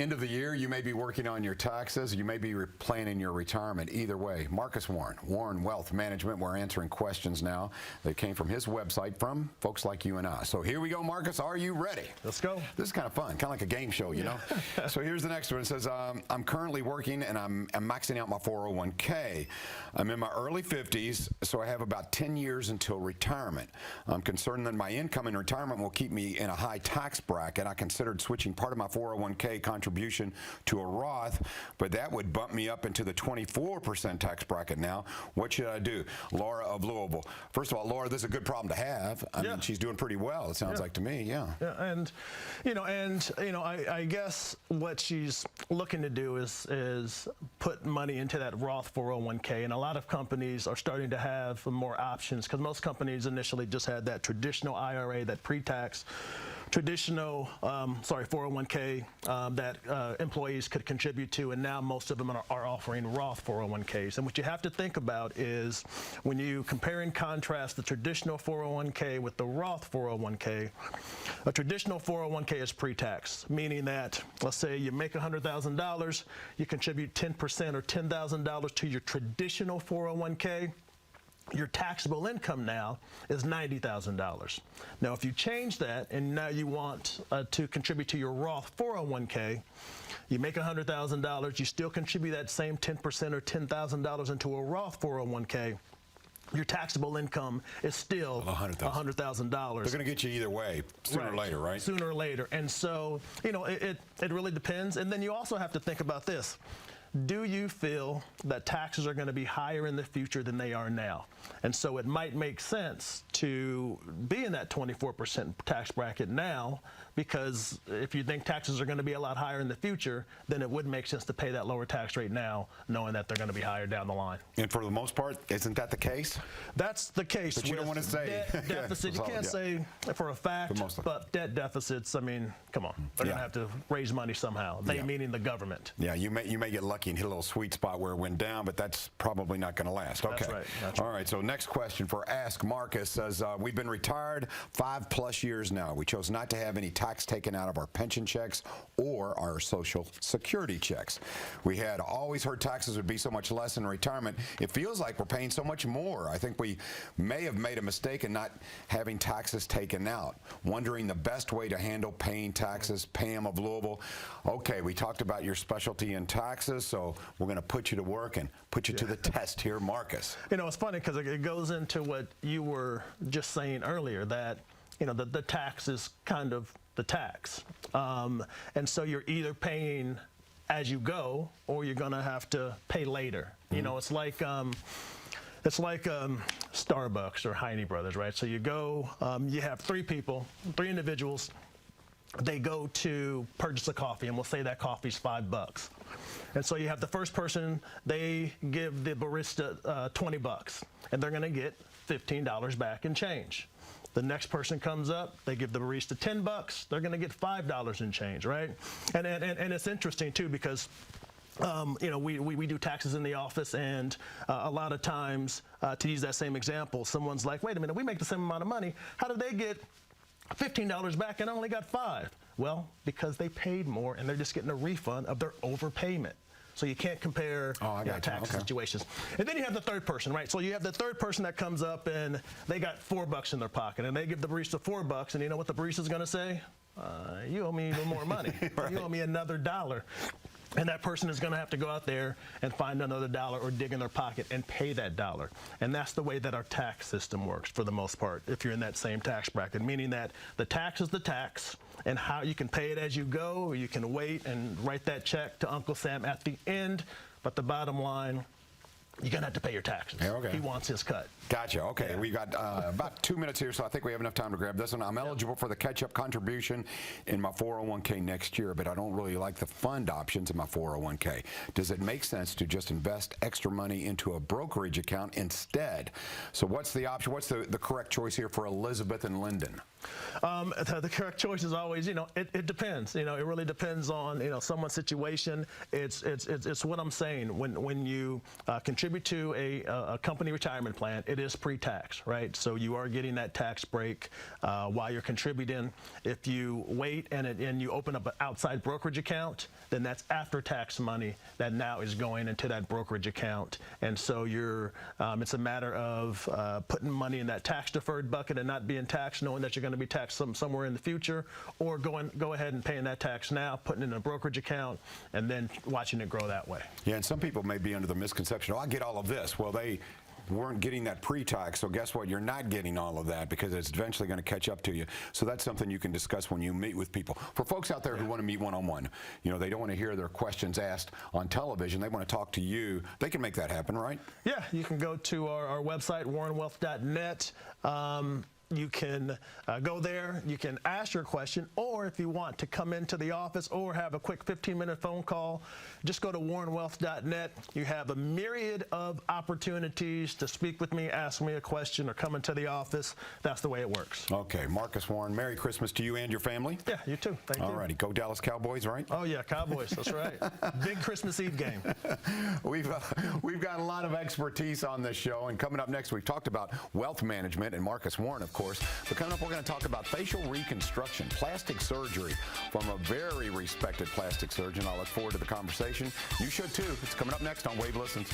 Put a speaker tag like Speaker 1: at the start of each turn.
Speaker 1: End of the year, you may be working on your taxes. You may be planning your retirement. Either way, Marcus Warren Wealth Management, we're answering questions now that came from his website from folks like you and I. So here we go, Marcus. Are you ready?
Speaker 2: Let's go.
Speaker 1: This is kind of fun, kind of like a game show, you know? So here's the next one. It says, I'm currently working and I'm maxing out my 401k. I'm in my early 50s, so I have about 10 years until retirement. I'm concerned that my income in retirement will keep me in a high tax bracket. I considered switching part of my 401k contribution to a Roth, but that would bump me up into the 24% tax bracket now. What should I do? Laura of Louisville. First of all, Laura, this is a good problem to have. I mean, she's doing pretty well, it sounds like to me, yeah.
Speaker 2: And I guess what she's looking to do is put money into that Roth 401k, and a lot of companies are starting to have more options, because most companies initially just had that traditional IRA, that pre-tax traditional 401k that employees could contribute to, and now most of them are offering Roth 401ks. And what you have to think about is, when you compare and contrast the traditional 401k with the Roth 401k, a traditional 401k is pre-tax, meaning that, let's say you make $100,000, you contribute 10% or $10,000 to your traditional 401k. Your taxable income now is $90,000. Now, if you change that and now you want to contribute to your Roth 401k, you make $100,000, you still contribute that same 10% or $10,000 into a Roth 401k. Your taxable income is still $100,000. They're
Speaker 1: going to get you either way, sooner or later, right?
Speaker 2: Sooner or later. And so, it really depends. And then you also have to think about this. Do you feel that taxes are going to be higher in the future than they are now? And so it might make sense to be in that 24% tax bracket now, because if you think taxes are going to be a lot higher in the future, then it would make sense to pay that lower tax rate now, knowing that they're going to be higher down the line.
Speaker 1: And for the most part, isn't that the case?
Speaker 2: That's the case.
Speaker 1: But you don't want to say.
Speaker 2: Debt deficit, you can't say for a fact, but debt deficits, I mean, come on. They're going to have to raise money somehow, they meaning the government.
Speaker 1: Yeah, you may get lucky and hit a little sweet spot where it went down, but that's probably not going to last. Okay.
Speaker 2: That's right. That's
Speaker 1: All right, so next question for Ask Marcus says, we've been retired 5+ years now. We chose not to have any tax taken out of our pension checks or our Social Security checks. We had always heard taxes would be so much less in retirement. It feels like we're paying so much more. I think we may have made a mistake in not having taxes taken out. Wondering the best way to handle paying taxes. Pam of Louisville. Okay, we talked about your specialty in taxes, so we're going to put you to work and put you to the test here, Marcus.
Speaker 2: It's funny because it goes into what you were just saying earlier, that the tax is kind of the tax, and so you're either paying as you go or you're going to have to pay later. It's like Starbucks or Heine Brothers, right? So you go, you have three individuals. They go to purchase a coffee, and we'll say that coffee's $5. And so you have the first person, they give the barista $20, and they're going to get $15 back in change. The next person comes up, they give the barista $10, they're going to get $5 in change, right? And it's interesting too, because we do taxes in the office, and a lot of times, to use that same example, someone's like, wait a minute, we make the same amount of money. How do they get $15 back and only got $5? Well, because they paid more and they're just getting a refund of their overpayment. So you can't compare tax situations. And then you have the third person, right? So you have the third person that comes up and they got $4 in their pocket, and they give the barista $4, and you know what the barista's going to say? You owe me even more money. You owe me another $1. And that person is going to have to go out there and find another $1 or dig in their pocket and pay that $1. And that's the way that our tax system works for the most part, if you're in that same tax bracket, meaning that the tax is the tax, and how you can pay it as you go, or you can wait and write that check to Uncle Sam at the end. But the bottom line, you're going to have to pay your taxes. He wants his cut.
Speaker 1: Gotcha. Okay, we got about 2 minutes here, so I think we have enough time to grab this one. I'm eligible for the catch-up contribution in my 401k next year, but I don't really like the fund options in my 401k. Does it make sense to just invest extra money into a brokerage account instead? So what's the option? What's the correct choice here for Elizabeth and Linden?
Speaker 2: The correct choice is always, it depends. It really depends on, someone's situation. It's what I'm saying. When you contribute to a company retirement plan, it is pre-tax, right? So you are getting that tax break while you're contributing. If you wait and you open up an outside brokerage account, then that's after-tax money that now is going into that brokerage account. And so it's a matter of putting money in that tax-deferred bucket and not being taxed, knowing that you're going to be taxed somewhere in the future, or go ahead and paying that tax now, putting it in a brokerage account, and then watching it grow that way.
Speaker 1: Yeah, and some people may be under the misconception, I get all of this. Well, they weren't getting that pre-tax, so guess what? You're not getting all of that because it's eventually going to catch up to you. So that's something you can discuss when you meet with people. For folks out there who want to meet one-on-one, they don't want to hear their questions asked on television. They want to talk to you. They can make that happen, right?
Speaker 2: Yeah, you can go to our website, warrenwealth.net. You can go there, you can ask your question, or if you want to come into the office or have a quick 15-minute phone call, just go to warrenwealth.net. You have a myriad of opportunities to speak with me, ask me a question, or come into the office. That's the way it works.
Speaker 1: Okay, Marcus Warren, Merry Christmas to you and your family.
Speaker 2: Yeah, you too. Thank you.
Speaker 1: All righty, go Dallas Cowboys, right?
Speaker 2: Oh yeah, Cowboys, that's right. Big Christmas Eve game.
Speaker 1: We've got a lot of expertise on this show, and coming up next, we've talked about wealth management and Marcus Warren, of course. But coming up, we're going to talk about facial reconstruction, plastic surgery from a very respected plastic surgeon. I look forward to the conversation. You should too. It's coming up next on Wave Listens.